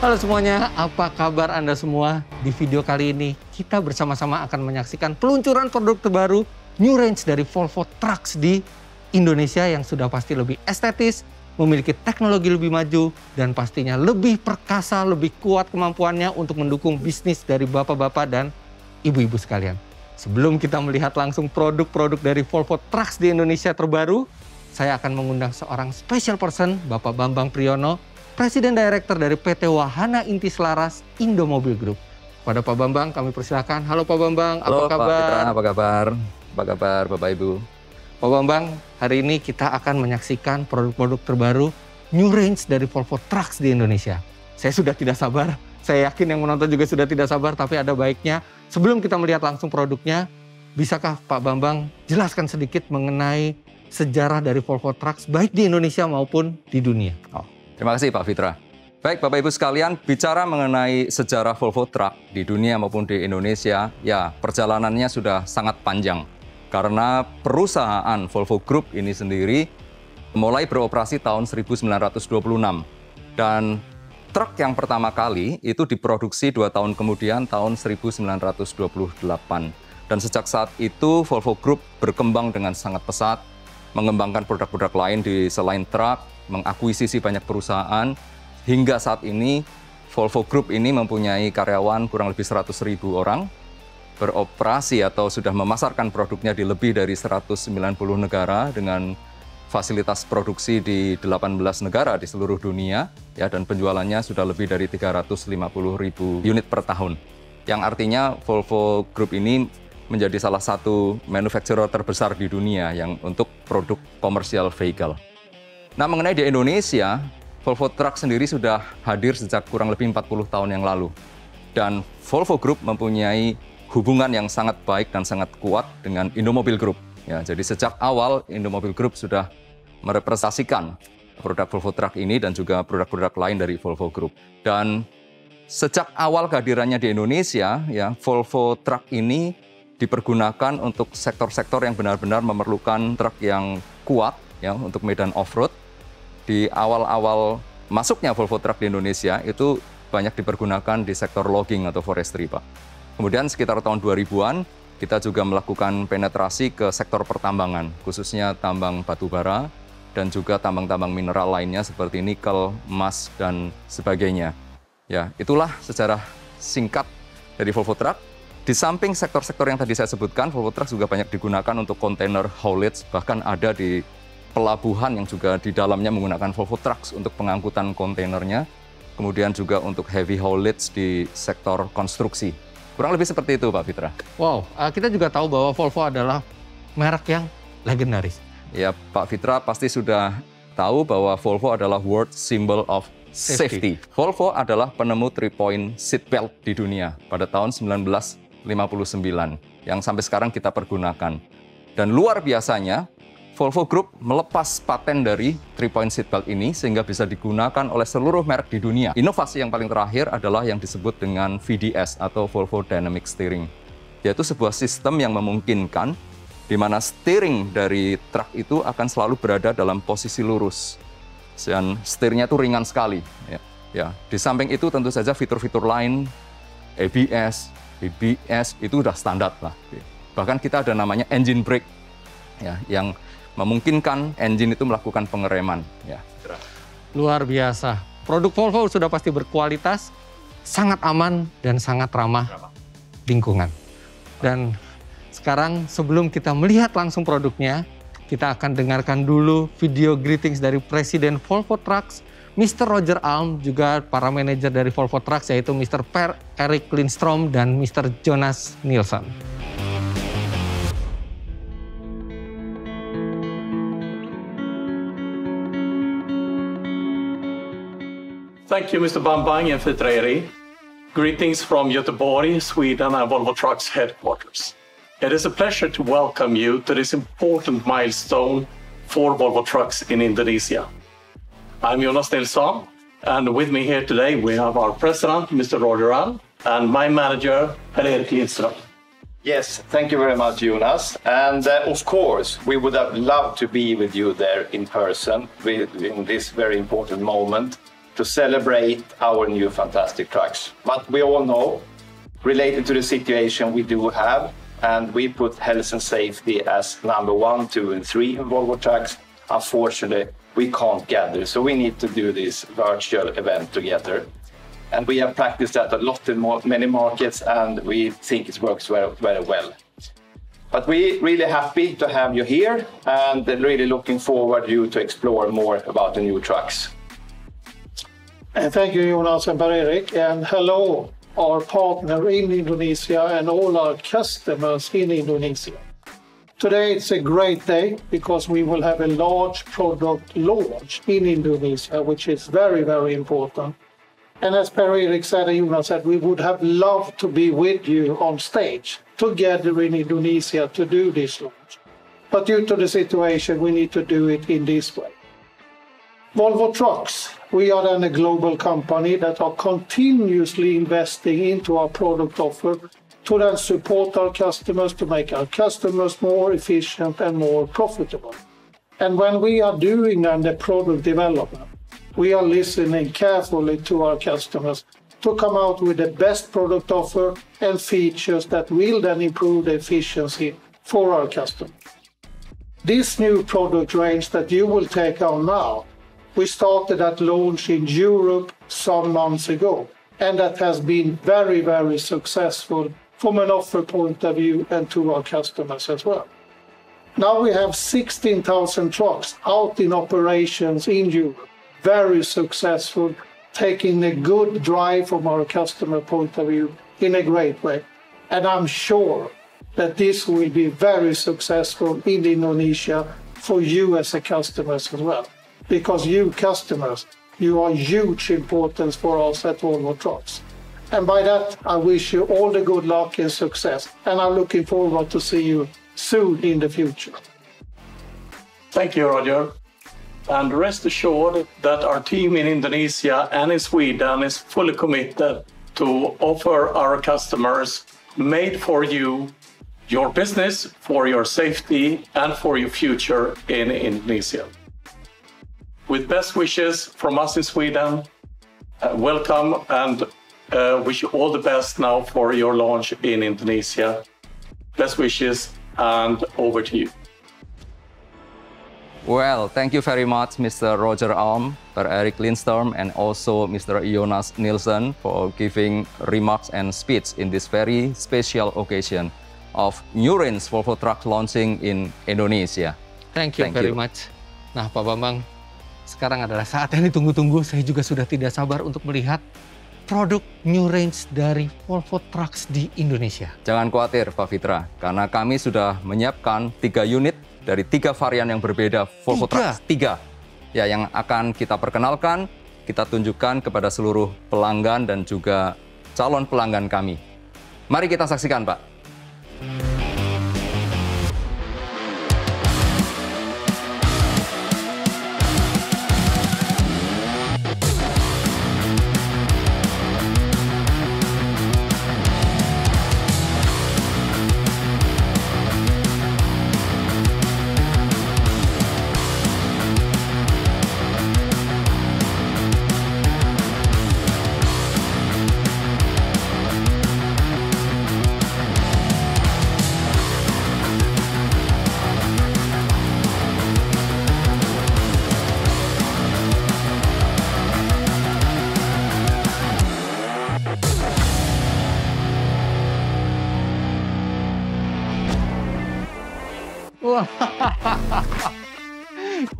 Halo semuanya, apa kabar Anda semua? Di video kali ini, kita bersama-sama akan menyaksikan peluncuran produk terbaru New Range dari Volvo Trucks di Indonesia yang sudah pasti lebih estetis, memiliki teknologi lebih maju, dan pastinya lebih perkasa, lebih kuat kemampuannya untuk mendukung bisnis dari bapak-bapak dan ibu-ibu sekalian. Sebelum kita melihat langsung produk-produk dari Volvo Trucks di Indonesia terbaru, saya akan mengundang seorang special person, Bapak Bambang Priyono, Presiden Director dari PT Wahana Inti Selaras Indomobil Group. Pada Pak Bambang, kami persilakan. Halo Pak Bambang, halo, apa kabar? Pak Fitra, apa kabar? Apa kabar Bapak Ibu? Pak Bambang, hari ini kita akan menyaksikan produk-produk terbaru New Range dari Volvo Trucks di Indonesia. Saya sudah tidak sabar, saya yakin yang menonton juga sudah tidak sabar, tapi ada baiknya sebelum kita melihat langsung produknya, bisakah Pak Bambang jelaskan sedikit mengenai sejarah dari Volvo Trucks baik di Indonesia maupun di dunia? Terima kasih Pak Fitra. Baik Bapak Ibu sekalian, bicara mengenai sejarah Volvo Truck di dunia maupun di Indonesia, ya perjalanannya sudah sangat panjang. Karena perusahaan Volvo Group ini sendiri mulai beroperasi tahun 1926. Dan truk yang pertama kali itu diproduksi 2 tahun kemudian tahun 1928. Dan sejak saat itu Volvo Group berkembang dengan sangat pesat, mengembangkan produk-produk lain di selain truk, mengakuisisi banyak perusahaan, hingga saat ini Volvo Group ini mempunyai karyawan kurang lebih 100.000 orang, beroperasi atau sudah memasarkan produknya di lebih dari 190 negara dengan fasilitas produksi di 18 negara di seluruh dunia, ya, dan penjualannya sudah lebih dari 350.000 unit per tahun. Yang artinya Volvo Group ini menjadi salah satu manufacturer terbesar di dunia yang untuk produk commercial vehicle. Nah, mengenai di Indonesia, Volvo Truck sendiri sudah hadir sejak kurang lebih 40 tahun yang lalu. Dan Volvo Group mempunyai hubungan yang sangat baik dan sangat kuat dengan Indomobil Group. Ya, jadi sejak awal Indomobil Group sudah merepresentasikan produk Volvo Truck ini dan juga produk-produk lain dari Volvo Group. Dan sejak awal kehadirannya di Indonesia, ya, Volvo Truck ini dipergunakan untuk sektor-sektor yang benar-benar memerlukan truk yang kuat, ya, untuk medan off-road. Di awal-awal masuknya Volvo Truck di Indonesia itu banyak dipergunakan di sektor logging atau forestry, Pak. Kemudian sekitar tahun 2000-an kita juga melakukan penetrasi ke sektor pertambangan, khususnya tambang batu bara dan juga tambang-tambang mineral lainnya seperti nikel, emas, dan sebagainya. Ya, itulah sejarah singkat dari Volvo Truck. Di samping sektor-sektor yang tadi saya sebutkan, Volvo Truck juga banyak digunakan untuk container haulage, bahkan ada di pelabuhan yang juga di dalamnya menggunakan Volvo Trucks untuk pengangkutan kontainernya, kemudian juga untuk heavy haulage di sektor konstruksi. Kurang lebih seperti itu, Pak Fitra. Wow, kita juga tahu bahwa Volvo adalah merek yang legendaris. Ya, Pak Fitra pasti sudah tahu bahwa Volvo adalah world symbol of safety. Volvo adalah penemu 3-point seatbelt di dunia pada tahun 1959, yang sampai sekarang kita pergunakan. Dan luar biasanya, Volvo Group melepas paten dari 3-point seatbelt ini sehingga bisa digunakan oleh seluruh merek di dunia. Inovasi yang paling terakhir adalah yang disebut dengan VDS atau Volvo Dynamic Steering, yaitu sebuah sistem yang memungkinkan di mana steering dari truk itu akan selalu berada dalam posisi lurus dan setirnya itu ringan sekali. Ya, di samping itu tentu saja fitur-fitur lain, ABS, BBS itu udah standar lah. Bahkan kita ada namanya engine brake, ya, yang memungkinkan engine itu melakukan pengereman. Ya. Luar biasa. Produk Volvo sudah pasti berkualitas, sangat aman, dan sangat ramah lingkungan. Dan sekarang sebelum kita melihat langsung produknya, kita akan dengarkan dulu video greetings dari Presiden Volvo Trucks, Mr. Roger Alm, juga para manajer dari Volvo Trucks, yaitu Mr. Per-Erik Lindstrom dan Mr. Jonas Nilsson. Thank you, Mr. Bambang and Fitra. Greetings from Göteborg, Sweden, and Volvo Trucks headquarters. It is a pleasure to welcome you to this important milestone for Volvo Trucks in Indonesia. I'm Jonas Nilsson, and with me here today we have our president, Mr. Roger Alm, and my manager, Per-Erik Lindström. Yes, thank you very much, Jonas. And of course, we would have loved to be with you there in person in this very important moment. to celebrate our new fantastic trucks. But we all know, related to the situation we do have, and we put health and safety as number 1, 2, and 3 in Volvo Trucks. Unfortunately, we can't gather, so we need to do this virtual event together. And we have practiced that a lot in many markets, and we think it works very, very well. But we're really happy to have you here, and really looking forward you to explore more about the new trucks. And thank you, Jonas and Per-Erik, and hello, our partner in Indonesia and all our customers in Indonesia. Today it's a great day because we will have a large product launch in Indonesia, which is very, very important. And as Per-Erik said and Jonas said, we would have loved to be with you on stage together in Indonesia to do this launch. But due to the situation, we need to do it in this way. Volvo Trucks, we are then a global company that are continuously investing into our product offer to then support our customers, to make our customers more efficient and more profitable. And when we are doing then the product development, we are listening carefully to our customers to come out with the best product offer and features that will then improve the efficiency for our customers. This new product range that you will take on now, we started that launch in Europe some months ago, and that has been very, very successful from an offer point of view and to our customers as well. Now we have 16,000 trucks out in operations in Europe, very successful, taking a good drive from our customer point of view in a great way. And I'm sure that this will be very successful in Indonesia for you as a customers as well. Because you customers, you are huge importance for us at Volvo Trucks. And by that, I wish you all the good luck and success. And I'm looking forward to see you soon in the future. Thank you, Roger. And rest assured that our team in Indonesia and in Sweden is fully committed to offer our customers made for you, your business, for your safety, and for your future in Indonesia. With best wishes from us in Sweden, welcome and wish you all the best now for your launch in Indonesia. Best wishes and over to you. Well, thank you very much, Mr. Roger Alm, Per-Erik Lindström, and also Mr. Jonas Nilsson for giving remarks and speech in this very special occasion of new range Volvo Trucks launching in Indonesia. Thank you very much. Nah, Pak Bambang, sekarang adalah saat yang ditunggu-tunggu. Saya juga sudah tidak sabar untuk melihat produk new range dari Volvo Trucks di Indonesia. Jangan khawatir, Pak Fitra, karena kami sudah menyiapkan 3 unit dari 3 varian yang berbeda Volvo Trucks. 3 ya, yang akan kita perkenalkan, kita tunjukkan kepada seluruh pelanggan dan juga calon pelanggan kami. Mari kita saksikan, Pak.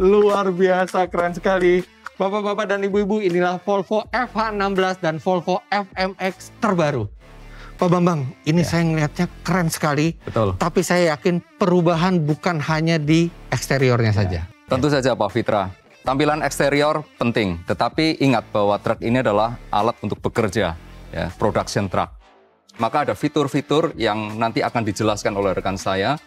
Luar biasa, keren sekali. Bapak-bapak dan ibu-ibu, inilah Volvo FH16 dan Volvo FMX terbaru. Pak Bambang, ini saya ngelihatnya keren sekali. Betul. Tapi saya yakin perubahan bukan hanya di eksteriornya saja. Tentu saja, Pak Fitra. Tampilan eksterior penting, tetapi ingat bahwa truk ini adalah alat untuk bekerja, ya, production truck. Maka ada fitur-fitur yang nanti akan dijelaskan oleh rekan saya.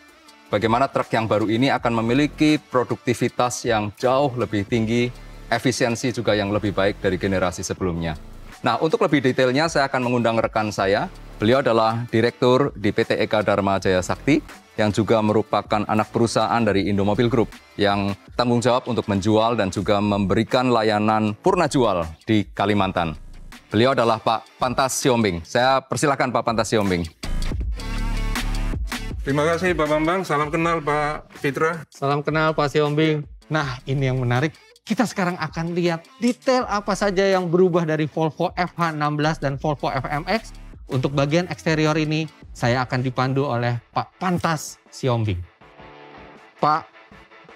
Bagaimana truk yang baru ini akan memiliki produktivitas yang jauh lebih tinggi, efisiensi juga yang lebih baik dari generasi sebelumnya. Nah, untuk lebih detailnya saya akan mengundang rekan saya. Beliau adalah Direktur di PT Eka Dharma Jaya Sakti, yang juga merupakan anak perusahaan dari Indomobil Group yang tanggung jawab untuk menjual dan juga memberikan layanan purna jual di Kalimantan. Beliau adalah Pak Pantas Siombing. Saya persilakan Pak Pantas Siombing. Terima kasih Pak Bambang, salam kenal Pak Fitra. Salam kenal Pak Siombing. Nah, ini yang menarik. Kita sekarang akan lihat detail apa saja yang berubah dari Volvo FH16 dan Volvo FMX. Untuk bagian eksterior ini, saya akan dipandu oleh Pak Pantas Siombing. Pak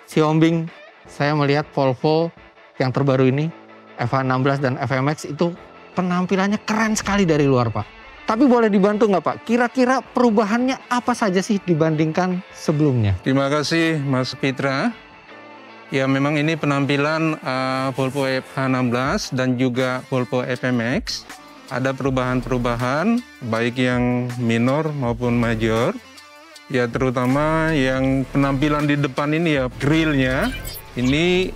Siombing, saya melihat Volvo yang terbaru ini, FH16 dan FMX itu penampilannya keren sekali dari luar, Pak. Tapi boleh dibantu nggak, Pak? Kira-kira perubahannya apa saja sih dibandingkan sebelumnya? Terima kasih Mas Fitra. Ya memang ini penampilan Volvo FH16 dan juga Volvo FMX. Ada perubahan-perubahan baik yang minor maupun major. Ya terutama yang penampilan di depan ini ya grillnya. Ini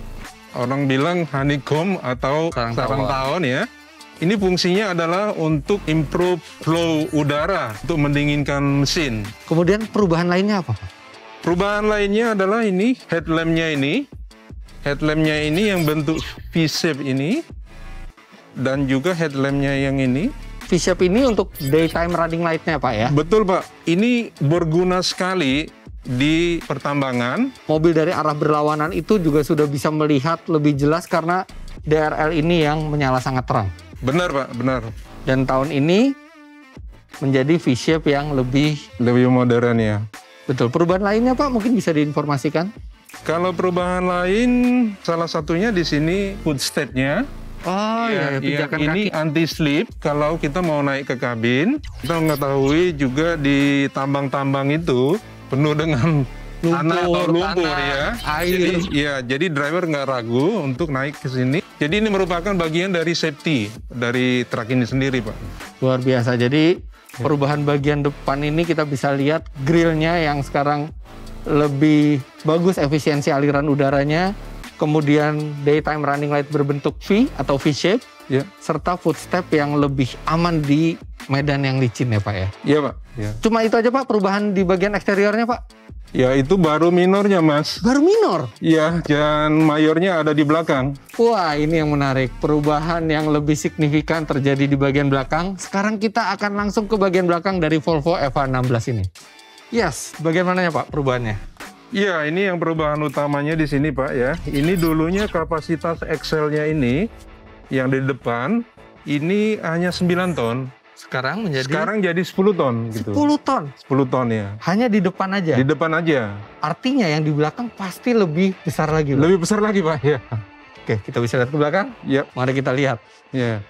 orang bilang honeycomb atau sarang tawon ya. Ini fungsinya adalah untuk improve flow udara untuk mendinginkan mesin. Kemudian perubahan lainnya apa, Pak? Perubahan lainnya adalah ini headlampnya ini. Headlampnya ini yang bentuk V-shape ini. Dan juga headlampnya yang ini. V-shape ini untuk daytime running light-nya, Pak ya? Betul, Pak. Ini berguna sekali di pertambangan. Mobil dari arah berlawanan itu juga sudah bisa melihat lebih jelas karena DRL ini yang menyala sangat terang. Benar, Pak. Benar. Dan tahun ini menjadi V-shape yang lebih modern ya. betul. Perubahan lainnya, Pak, mungkin bisa diinformasikan? Kalau perubahan lain, salah satunya di sini footstep-nya. Oh iya, pijakan ini kaki. anti-slip. Kalau kita mau naik ke kabin, kita mengetahui juga di tambang-tambang itu penuh dengan tanah atau lumpur ya. Air. Jadi driver nggak ragu untuk naik ke sini. Jadi ini merupakan bagian dari safety dari truk ini sendiri, Pak. Luar biasa. Jadi perubahan bagian depan ini kita bisa lihat grillnya yang sekarang lebih bagus efisiensi aliran udaranya. Kemudian daytime running light berbentuk V atau V-shape, Ya. serta footstep yang lebih aman di medan yang licin ya, Pak ya. Iya, Pak. Ya. Cuma itu aja, Pak, perubahan di bagian eksteriornya, Pak? Ya, itu baru minornya, Mas. Baru minor. Ya, dan mayornya ada di belakang. Wah, ini yang menarik. Perubahan yang lebih signifikan terjadi di bagian belakang. Sekarang kita akan langsung ke bagian belakang dari Volvo FH16 ini. Yes, bagian mananya, Pak, perubahannya? Iya, ini yang perubahan utamanya di sini, Pak ya. Ini dulunya kapasitas axle-nya ini yang di depan ini hanya 9 ton. Sekarang jadi 10 ton gitu. 10 ton. 10 ton ya. Hanya di depan aja. Di depan aja. Artinya yang di belakang pasti lebih besar lagi, Pak. Lebih besar lagi, Pak ya. Oke, kita bisa lihat ke belakang? Ya. Mari kita lihat. Ya.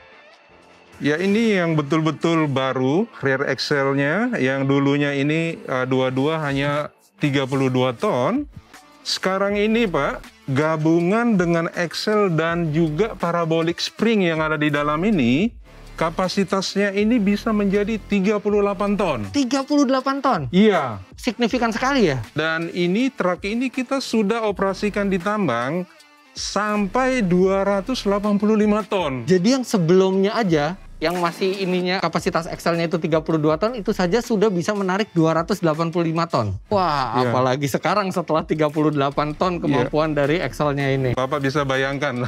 Ya, ini yang betul-betul baru rear axle-nya yang dulunya ini dua-dua hanya 32 ton. Sekarang ini, Pak, gabungan dengan axle dan juga parabolic spring yang ada di dalam ini, kapasitasnya ini bisa menjadi 38 ton. 38 ton. Iya. Signifikan sekali ya. Dan ini truk ini kita sudah operasikan di tambang sampai 285 ton. Jadi yang sebelumnya aja, yang masih ininya kapasitas axle-nya itu 32 ton, itu saja sudah bisa menarik 285 ton. Wah, Iya. apalagi sekarang setelah 38 ton kemampuan dari axle-nya ini. Bapak bisa bayangkan.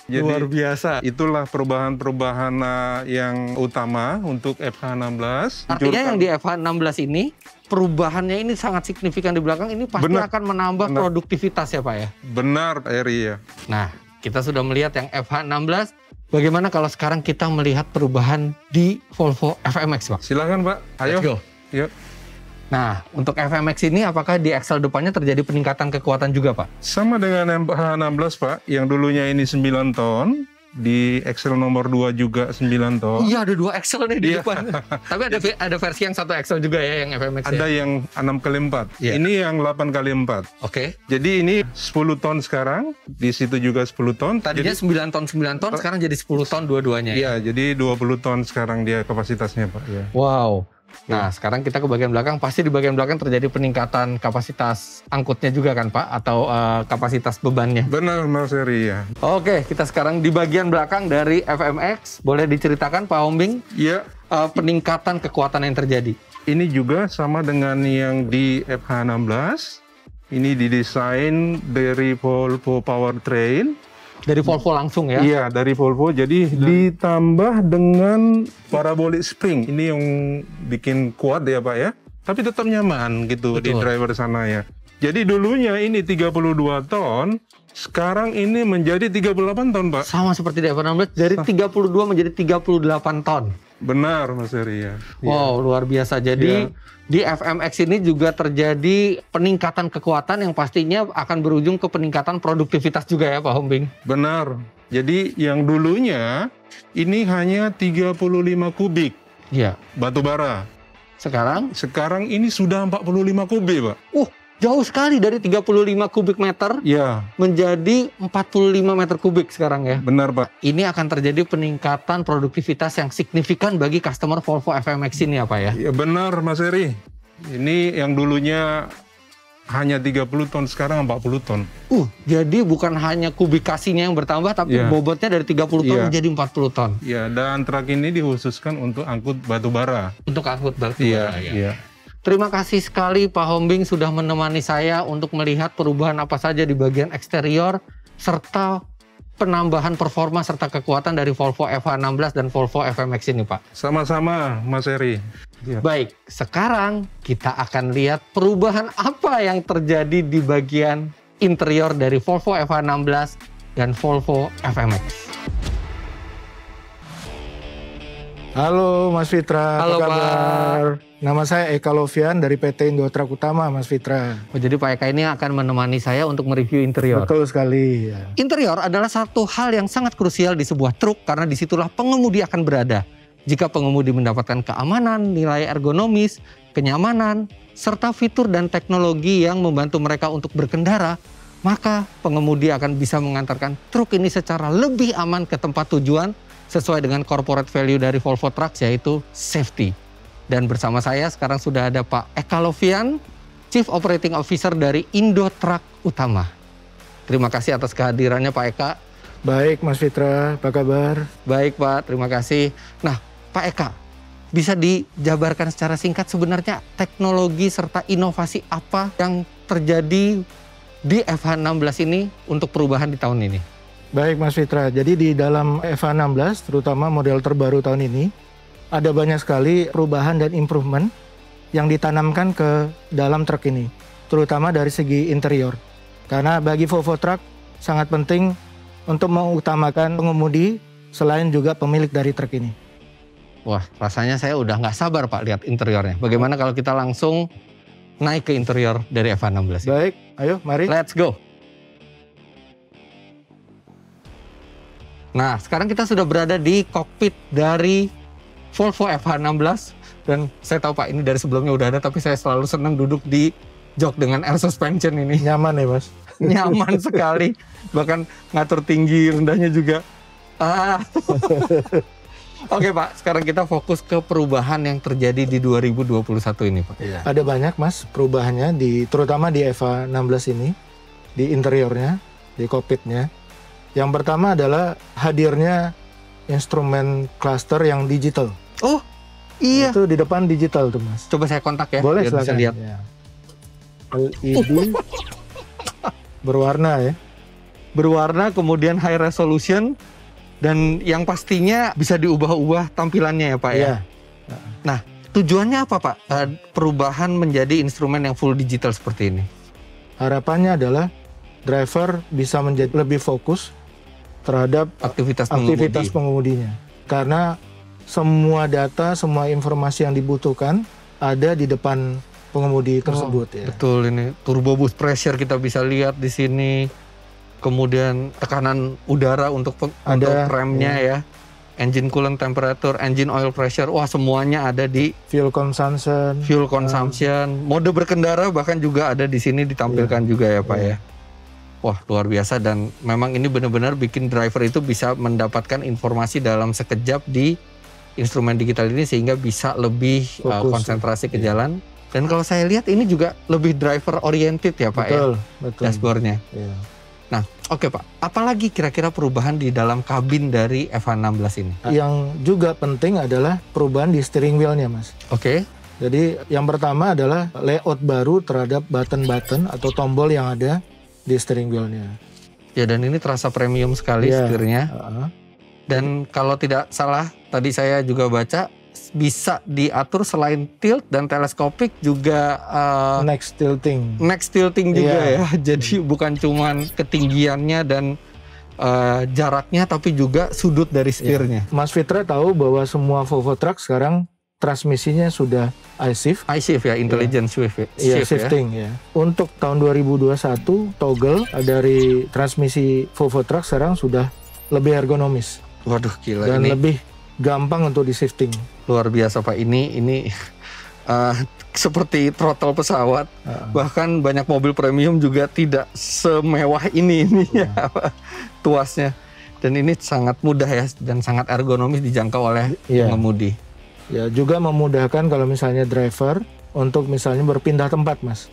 Jadi, Luar biasa. itulah perubahan-perubahan yang utama untuk FH16. Artinya yang di FH16 ini, perubahannya ini sangat signifikan di belakang, ini pasti Benar. akan menambah Benar. produktivitas ya, Pak ya? Benar, Pak Eri ya. Nah, kita sudah melihat yang FH16. Bagaimana kalau sekarang kita melihat perubahan di Volvo FMX, Pak? Silakan, Pak. Ayo. Let's go. Yuk. Nah, untuk FMX ini apakah di axle depannya terjadi peningkatan kekuatan juga, Pak? Sama dengan FH16, Pak. Yang dulunya ini 9 ton. Di axle nomor 2 juga 9 ton. Iya, ada 2 axle nih di Iya. depan. Tapi ada versi yang 1 axle juga ya, yang FMX Ada ya? yang 6x4. Iya. Ini yang 8x4. Oke. Jadi ini 10 ton sekarang. Di situ juga 10 ton. Tadinya 9 ton, sekarang jadi 10 ton dua-duanya. Iya, jadi 20 ton sekarang dia kapasitasnya, Pak. Ya. Wow. Nah, sekarang kita ke bagian belakang. Pasti di bagian belakang terjadi peningkatan kapasitas angkutnya juga kan, Pak? Atau kapasitas bebannya. Benar, Mas Eri ya. Oke, kita sekarang di bagian belakang dari FMX. Boleh diceritakan, Pak Hombing, Iya. peningkatan kekuatan yang terjadi? Ini juga sama dengan yang di FH16. Ini didesain dari Volvo Powertrain. Dari Volvo langsung ya? Iya, dari Volvo. Jadi ditambah dengan parabolic spring. Ini yang bikin kuat ya Pak ya. Tapi tetap nyaman gitu. Betul. Di driver sana ya. Jadi dulunya ini 32 ton. Sekarang ini menjadi 38 ton Pak. Sama seperti di F16. Dari 32 menjadi 38 ton. Benar Mas Heri ya. Wow, luar biasa. Jadi di FMX ini juga terjadi peningkatan kekuatan yang pastinya akan berujung ke peningkatan produktivitas juga ya Pak Hombing. Benar. Jadi yang dulunya ini hanya 35 kubik batu bara. Sekarang ini sudah 45 kubik Pak. Jauh sekali dari 35 kubik meter menjadi 45 meter kubik sekarang ya. Benar Pak. Ini akan terjadi peningkatan produktivitas yang signifikan bagi customer Volvo FMX ini ya Pak ya? Ya benar Mas Heri. Ini yang dulunya hanya 30 ton, sekarang 40 ton. Jadi bukan hanya kubikasinya yang bertambah, tapi bobotnya dari 30 ton menjadi 40 ton. Iya, dan truk ini dikhususkan untuk angkut batu bara. Untuk angkut batu bara ya. Terima kasih sekali Pak Hombing sudah menemani saya untuk melihat perubahan apa saja di bagian eksterior serta penambahan performa serta kekuatan dari Volvo FH16 dan Volvo FMX ini Pak. Sama-sama Mas Heri. Baik, sekarang kita akan lihat perubahan apa yang terjadi di bagian interior dari Volvo FH16 dan Volvo FMX. Halo Mas Fitra, halo, apa kabar? Pak. Nama saya Eka Lovian dari PT Indo Truk Utama, Mas Fitra. Jadi Pak Eka ini akan menemani saya untuk mereview interior. Betul sekali. Ya. Interior adalah satu hal yang sangat krusial di sebuah truk karena disitulah pengemudi akan berada. Jika pengemudi mendapatkan keamanan, nilai ergonomis, kenyamanan, serta fitur dan teknologi yang membantu mereka untuk berkendara, maka pengemudi akan bisa mengantarkan truk ini secara lebih aman ke tempat tujuan sesuai dengan corporate value dari Volvo Trucks yaitu safety. Dan bersama saya sekarang sudah ada Pak Eka Lovian, Chief Operating Officer dari Indo Truk Utama. Terima kasih atas kehadirannya Pak Eka. Baik Mas Fitra, apa kabar? Baik Pak, terima kasih. Nah Pak Eka, bisa dijabarkan secara singkat sebenarnya teknologi serta inovasi apa yang terjadi di FH16 ini untuk perubahan di tahun ini? Baik Mas Fitra, jadi di dalam FH16 terutama model terbaru tahun ini ada banyak sekali perubahan dan improvement yang ditanamkan ke dalam truk ini, terutama dari segi interior. Karena bagi Volvo Truck sangat penting untuk mengutamakan pengemudi selain juga pemilik dari truk ini. Wah, rasanya saya udah nggak sabar Pak lihat interiornya. Bagaimana kalau kita langsung naik ke interior dari FH16 ini? Baik, ayo mari. Let's go. Nah, sekarang kita sudah berada di kokpit dari Volvo FH16. Dan saya tahu Pak, ini dari sebelumnya udah ada, tapi saya selalu senang duduk di jok dengan air suspension ini. Nyaman ya Mas? Nyaman sekali. Bahkan ngatur tinggi, rendahnya juga. Oke Pak, sekarang kita fokus ke perubahan yang terjadi di 2021 ini Pak. Iya. Ada banyak Mas perubahannya, terutama di FH16 ini. Di interiornya, di kokpitnya. Yang pertama adalah hadirnya instrumen cluster yang digital. Oh, iya. Itu di depan digital tuh Mas. Coba saya kontak ya. Boleh, biar silakan. Bisa lihat. Ya. LED berwarna ya. Berwarna, kemudian high resolution, dan yang pastinya bisa diubah-ubah tampilannya ya Pak ya. Nah, tujuannya apa Pak? Perubahan menjadi instrumen yang full digital seperti ini. Harapannya adalah driver bisa menjadi lebih fokus terhadap aktivitas pengemudinya. Karena semua data, semua informasi yang dibutuhkan ada di depan pengemudi tersebut ya. Betul, ini turbo boost pressure kita bisa lihat di sini. Kemudian tekanan udara untuk remnya ya. Engine coolant temperature, engine oil pressure, wah semuanya ada di fuel consumption. Mode berkendara bahkan juga ada di sini ditampilkan juga ya Pak ya. Wah luar biasa, dan memang ini benar-benar bikin driver itu bisa mendapatkan informasi dalam sekejap di instrumen digital ini sehingga bisa lebih konsentrasi ke jalan. Dan kalau saya lihat ini juga lebih driver oriented ya Pak ya. Betul. Dashboardnya. Iya. Nah, oke Pak, apalagi kira-kira perubahan di dalam kabin dari FH16 ini? Yang juga penting adalah perubahan di steering wheel-nya Mas. Oke. Jadi yang pertama adalah layout baru terhadap button-button atau tombol yang ada di steering wheel-nya. Ya, dan ini terasa premium sekali setirnya. Dan kalau tidak salah, tadi saya juga baca bisa diatur selain tilt dan teleskopik juga Next tilting juga ya. Jadi bukan cuman ketinggiannya dan jaraknya, tapi juga sudut dari setirnya. Mas Fitra tahu bahwa semua Volvo Trucks sekarang transmisinya sudah iShift. iShift ya, intelligent shift shifting ya. Untuk tahun 2021 toggle dari transmisi Volvo Trucks sekarang sudah lebih ergonomis. Waduh, gila. Dan ini lebih gampang untuk di shifting. Luar biasa Pak, ini seperti throttle pesawat. Bahkan banyak mobil premium juga tidak semewah ini tuasnya. Dan ini sangat mudah ya, dan sangat ergonomis dijangkau oleh pengemudi. Ya, juga memudahkan kalau misalnya driver untuk misalnya berpindah tempat, Mas.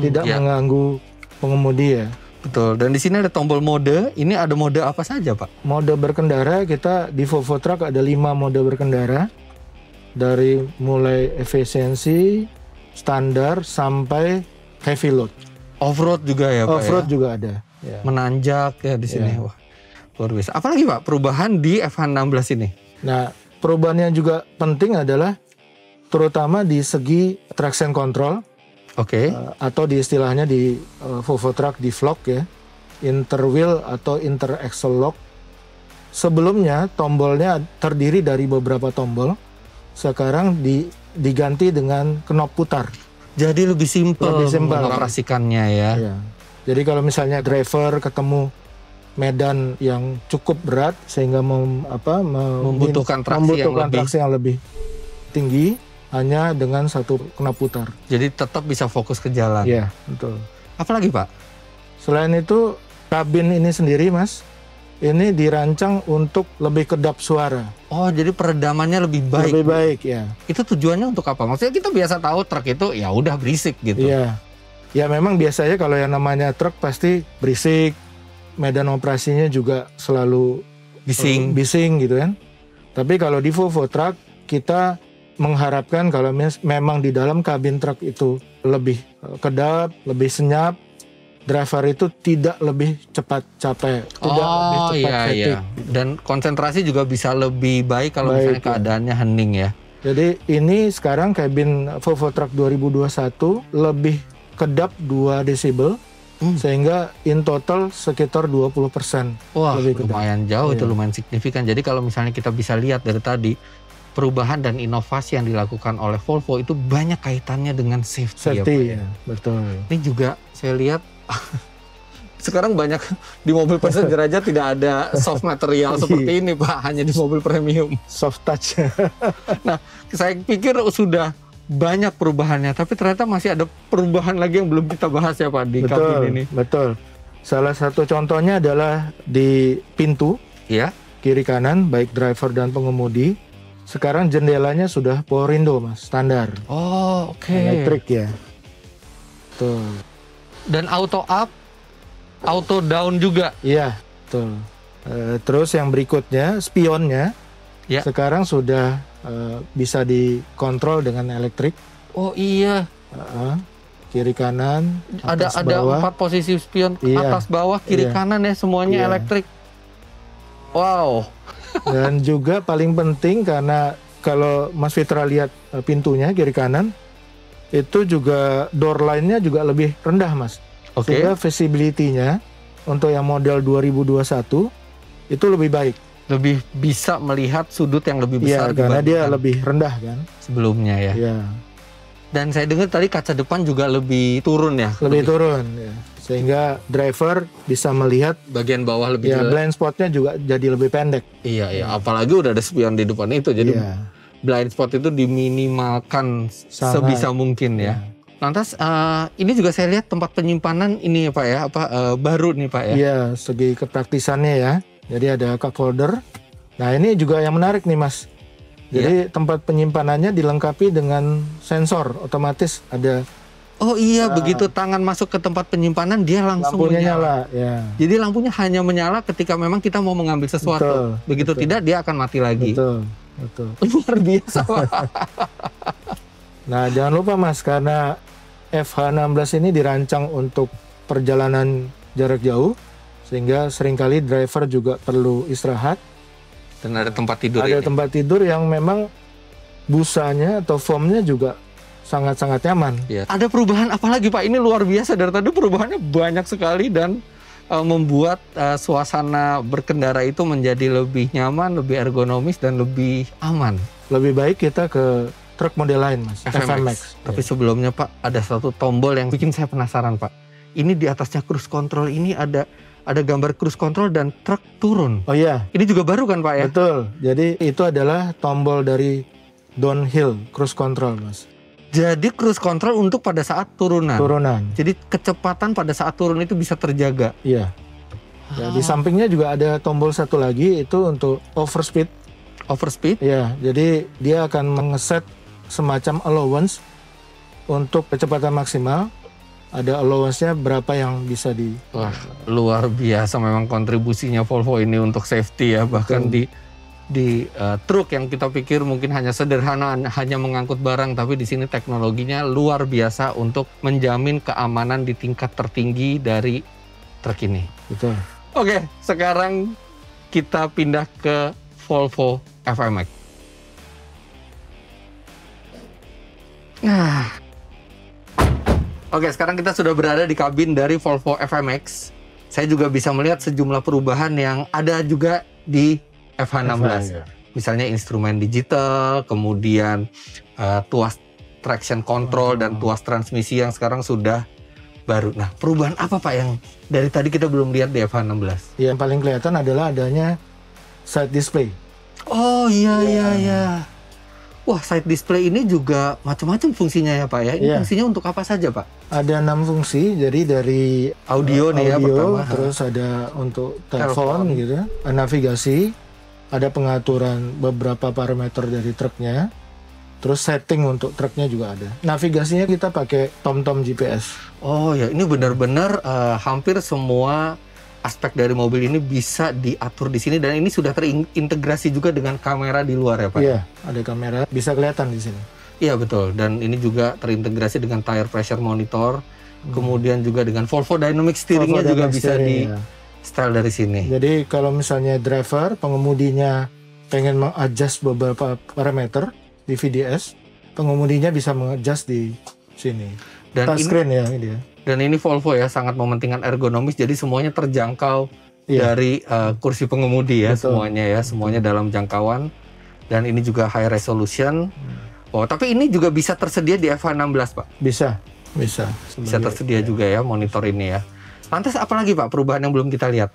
Tidak mengganggu pengemudi ya. Betul. Dan di sini ada tombol mode. Ini ada mode apa saja, Pak? Mode berkendara kita di Volvo Truck ada 5 mode berkendara. Dari mulai efisiensi, standar sampai heavy load. Off-road juga ya, Pak? Off-road ya? juga ada. Ya. Menanjak ya di sini. Wah, luar biasa. Apalagi Pak perubahan di FH16 ini? Nah, perubahan yang juga penting adalah terutama di segi traction control. Atau di istilahnya di Volvo Truck di vlog ya, interwheel atau interaxle lock. Sebelumnya tombolnya terdiri dari beberapa tombol, sekarang diganti dengan knob putar. Jadi lebih simpel mengoperasikannya ya. Jadi kalau misalnya driver ketemu medan yang cukup berat sehingga membutuhkan traksi yang lebih tinggi, hanya dengan satu knob putar. Jadi tetap bisa fokus ke jalan. Iya, betul. Apalagi Pak? Selain itu, kabin ini sendiri Mas, ini dirancang untuk lebih kedap suara. Oh, jadi peredamannya lebih baik. Lebih baik, ya. Itu tujuannya untuk apa? Maksudnya kita biasa tahu truk itu ya udah berisik gitu. Iya. Ya memang biasanya kalau yang namanya truk pasti berisik. Medan operasinya juga selalu bising gitu kan. Tapi kalau di Volvo Truck kita mengharapkan kalau memang di dalam kabin truk itu lebih kedap, lebih senyap, driver itu tidak lebih cepat capek, tidak lebih cepat fatigue. Dan konsentrasi juga bisa lebih baik kalau misalnya keadaannya hening ya. Jadi ini sekarang kabin Volvo Truck 2021 lebih kedap 2 desibel, sehingga in total sekitar 20%. Wah, lebih lumayan jauh itu, lumayan signifikan. Jadi kalau misalnya kita bisa lihat dari tadi, perubahan dan inovasi yang dilakukan oleh Volvo itu banyak kaitannya dengan safety ya, Pak, ya. Betul. Ini juga saya lihat sekarang banyak di mobil passenger aja tidak ada soft material seperti ini Pak, hanya di mobil premium. Soft touch. Nah, saya pikir sudah banyak perubahannya, tapi ternyata masih ada perubahan lagi yang belum kita bahas ya Pak di kabin ini. Betul. Salah satu contohnya adalah di pintu, kiri kanan baik driver dan pengemudi. Sekarang jendelanya sudah power window Mas, standar. Oh, oke. Elektrik ya. Tuh. Dan auto up, auto down juga. Iya, betul. Terus yang berikutnya, spionnya sekarang sudah bisa dikontrol dengan elektrik. Oh iya. Kiri kanan, atas ada bawah. 4 posisi spion, atas bawah, kiri kanan ya, semuanya elektrik. Wow. Dan juga paling penting karena kalau Mas Fitra lihat pintunya kiri kanan, itu juga door line-nya juga lebih rendah Mas. Sehingga visibility-nya untuk yang model 2021 itu lebih baik. Lebih bisa melihat sudut yang lebih besar. Iya, karena dia lebih rendah kan. Sebelumnya ya. Iya. Dan saya dengar tadi kaca depan juga lebih turun ya. Lebih turun ya. Sehingga driver bisa melihat bagian bawah lebih jelas. Blind spotnya juga jadi lebih pendek. Iya. Apalagi udah ada spion di depan itu, jadi blind spot itu diminimalkan sebisa mungkin ya. Lantas ini juga saya lihat tempat penyimpanan ini ya Pak ya, baru nih Pak ya. Iya, segi kepraktisannya ya. Jadi ada cup holder. Nah ini juga yang menarik nih Mas. Jadi tempat penyimpanannya dilengkapi dengan sensor otomatis ada. Oh iya, begitu tangan masuk ke tempat penyimpanan dia langsung lampunya nyala. Ya. Jadi lampunya hanya menyala ketika memang kita mau mengambil sesuatu. Begitu tidak dia akan mati lagi. Betul. Luar biasa. Nah, jangan lupa Mas, karena FH16 ini dirancang untuk perjalanan jarak jauh, sehingga seringkali driver juga perlu istirahat. Dan ada tempat tidur. Ada tempat tidur yang memang busanya atau foamnya juga sangat-sangat nyaman. Ya. Ada perubahan apa lagi Pak? Ini luar biasa, dari tadi perubahannya banyak sekali dan membuat suasana berkendara itu menjadi lebih nyaman, lebih ergonomis dan lebih aman. Lebih baik kita ke truk model lain Mas, FMX. Tapi sebelumnya Pak, ada satu tombol yang bikin saya penasaran Pak. Ini di atasnya cruise control, ini ada gambar cruise control dan truk turun. Oh iya. Ini juga baru kan Pak ya? Betul. Jadi itu adalah tombol dari downhill cruise control Mas. Jadi cruise control untuk pada saat turunan. Jadi kecepatan pada saat turun itu bisa terjaga. Iya. Ya, di sampingnya juga ada tombol satu lagi, itu untuk overspeed. Overspeed? Iya. Jadi dia akan mengeset semacam allowance untuk kecepatan maksimal. Ada allowance-nya berapa yang bisa di... Wah, luar biasa memang kontribusinya Volvo ini untuk safety ya. Bahkan di truk yang kita pikir mungkin hanya sederhana, hanya mengangkut barang, tapi di sini teknologinya luar biasa untuk menjamin keamanan di tingkat tertinggi dari truk ini. Betul. Oke, sekarang kita pindah ke Volvo FMX. Nah, oke, sekarang kita sudah berada di kabin dari Volvo FMX. Saya juga bisa melihat sejumlah perubahan yang ada juga di FH16. Misalnya instrumen digital, kemudian tuas traction control dan tuas transmisi yang sekarang sudah baru. Nah, perubahan apa Pak yang dari tadi kita belum lihat di FH16? Yang paling kelihatan adalah adanya side display. Oh iya. Wah, side display ini juga macam-macam fungsinya ya Pak ya. Ini fungsinya untuk apa saja Pak? Ada 6 fungsi, jadi dari audio nih ya pertama. Terus ada untuk telepon gitu, navigasi, ada pengaturan beberapa parameter dari truknya, terus setting untuk truknya juga ada. Navigasinya kita pakai TomTom GPS. Oh ya, ini benar-benar hampir semua aspek dari mobil ini bisa diatur di sini, dan ini sudah terintegrasi juga dengan kamera di luar ya Pak? Iya, ada kamera, bisa kelihatan di sini. Iya betul, dan ini juga terintegrasi dengan tire pressure monitor, kemudian juga dengan Volvo Dynamic Steering-nya juga bisa di style dari sini. Jadi kalau misalnya driver, pengemudinya pengen mengadjust beberapa parameter di VDS, pengemudinya bisa mengadjust di sini. Dan touchscreen ya ini ya. Dan ini Volvo ya sangat mementingkan ergonomis, jadi semuanya terjangkau dari kursi pengemudi ya. Betul. Semuanya dalam jangkauan, dan ini juga high resolution. Oh, tapi ini juga bisa tersedia di FH16 Pak? Bisa tersedia juga ya monitor ini ya. Lantas apalagi Pak perubahan yang belum kita lihat?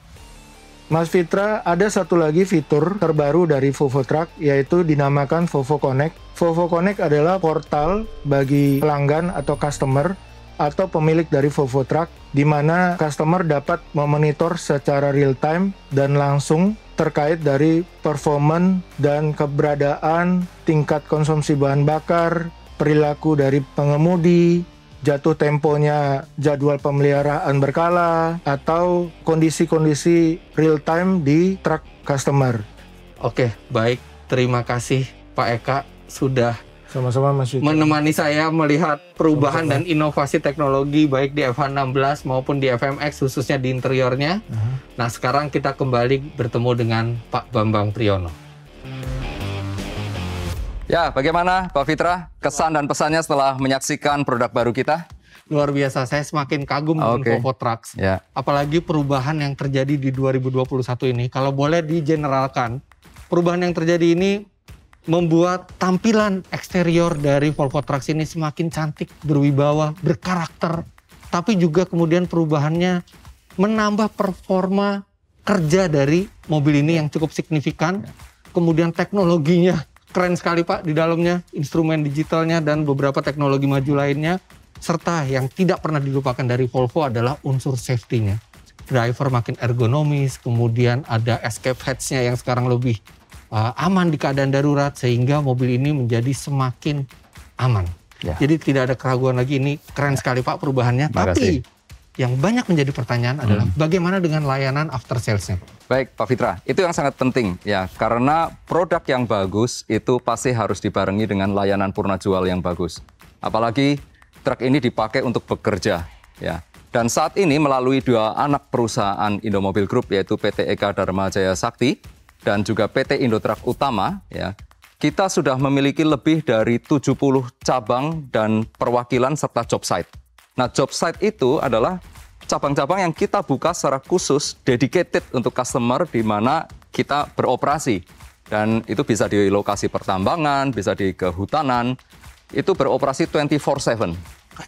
Mas Fitra, ada satu lagi fitur terbaru dari Volvo Truck, yaitu dinamakan Volvo Connect. Volvo Connect adalah portal bagi pelanggan atau customer atau pemilik dari Volvo Truck, di mana customer dapat memonitor secara real time dan langsung terkait dari performance dan keberadaan, tingkat konsumsi bahan bakar, perilaku dari pengemudi, jatuh temponya, jadwal pemeliharaan berkala, atau kondisi-kondisi real time di truk customer. Oke, baik. Terima kasih Pak Eka sudah sama-sama Mas Yuki menemani saya melihat perubahan dan inovasi teknologi baik di FH16 maupun di FMX, khususnya di interiornya. Nah, sekarang kita kembali bertemu dengan Pak Bambang Priyono. Ya, bagaimana Pak Fitra kesan dan pesannya setelah menyaksikan produk baru kita? Luar biasa, saya semakin kagum dengan Volvo Trucks. Apalagi perubahan yang terjadi di 2021 ini. Kalau boleh digeneralkan, perubahan yang terjadi ini membuat tampilan eksterior dari Volvo Trucks ini semakin cantik, berwibawa, berkarakter. Tapi juga kemudian perubahannya menambah performa kerja dari mobil ini yang cukup signifikan. Kemudian teknologinya keren sekali Pak di dalamnya, instrumen digitalnya dan beberapa teknologi maju lainnya. Serta yang tidak pernah dilupakan dari Volvo adalah unsur safety-nya. Driver makin ergonomis, kemudian ada escape hatch-nya yang sekarang lebih aman di keadaan darurat, sehingga mobil ini menjadi semakin aman. Jadi tidak ada keraguan lagi, ini keren sekali Pak perubahannya. Tapi yang banyak menjadi pertanyaan adalah bagaimana dengan layanan after sales-nya? Baik Pak Fitra, itu yang sangat penting ya, karena produk yang bagus itu pasti harus dibarengi dengan layanan purna jual yang bagus. Apalagi truk ini dipakai untuk bekerja, ya. Dan saat ini melalui dua anak perusahaan Indomobil Group, yaitu PT Eka Dharma Jaya Sakti dan juga PT Indotruck Utama, ya, kita sudah memiliki lebih dari 70 cabang dan perwakilan serta job site. Nah, job site itu adalah cabang-cabang yang kita buka secara khusus, dedicated untuk customer, di mana kita beroperasi. Dan itu bisa di lokasi pertambangan, bisa di kehutanan, itu beroperasi 24/7.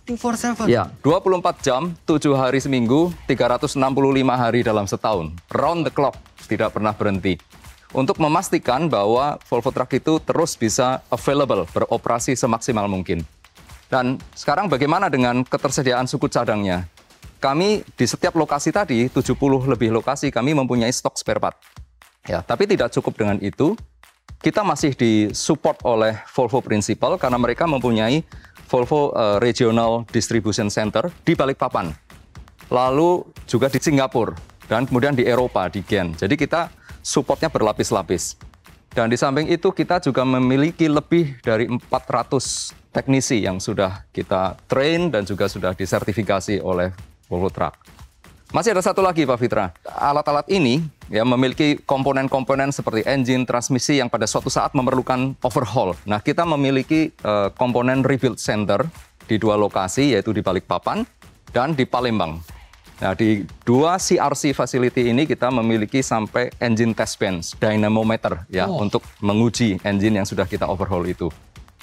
24/7? Ya, 24 jam, 7 hari seminggu, 365 hari dalam setahun. Round the clock, tidak pernah berhenti. Untuk memastikan bahwa Volvo Truck itu terus bisa available, beroperasi semaksimal mungkin. Dan sekarang bagaimana dengan ketersediaan suku cadangnya? Kami di setiap lokasi tadi, 70 lebih lokasi, kami mempunyai stok spare part. Ya, tapi tidak cukup dengan itu, kita masih disupport oleh Volvo Principal karena mereka mempunyai Volvo Regional Distribution Center di Balikpapan. Lalu juga di Singapura dan kemudian di Eropa, di Gen. Jadi kita supportnya berlapis-lapis. Dan di samping itu kita juga memiliki lebih dari 400 teknisi yang sudah kita train dan juga sudah disertifikasi oleh Volvo Truck. Masih ada satu lagi Pak Fitra, alat-alat ini ya memiliki komponen-komponen seperti engine, transmisi yang pada suatu saat memerlukan overhaul. Nah, kita memiliki komponen rebuild center di dua lokasi, yaitu di Balikpapan dan di Palembang. Nah, di dua CRC facility ini kita memiliki sampai engine test bench, dynamometer ya, untuk menguji engine yang sudah kita overhaul itu.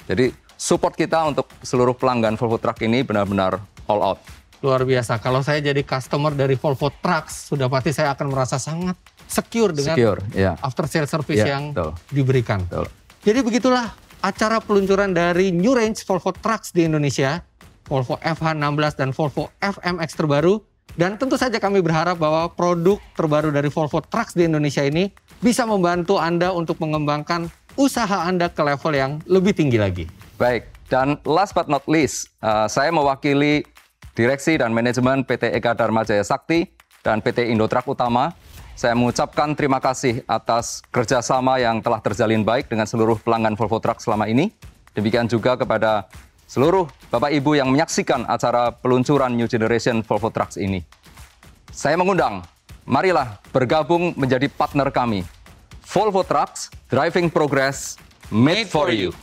Jadi support kita untuk seluruh pelanggan Volvo Truck ini benar-benar all out. Luar biasa. Kalau saya jadi customer dari Volvo Trucks, sudah pasti saya akan merasa sangat secure dengan after sales service yang diberikan. Jadi begitulah acara peluncuran dari New Range Volvo Trucks di Indonesia, Volvo FH16 dan Volvo FMX terbaru. Dan tentu saja kami berharap bahwa produk terbaru dari Volvo Trucks di Indonesia ini bisa membantu Anda untuk mengembangkan usaha Anda ke level yang lebih tinggi lagi. Baik, dan last but not least, saya mewakili Direksi dan Manajemen PT Eka Dharma Jaya Sakti dan PT Indotruck Utama. Saya mengucapkan terima kasih atas kerjasama yang telah terjalin baik dengan seluruh pelanggan Volvo Truck selama ini. Demikian juga kepada seluruh Bapak Ibu yang menyaksikan acara peluncuran New Generation Volvo Trucks ini. Saya mengundang, marilah bergabung menjadi partner kami. Volvo Trucks, Driving Progress, Made for You.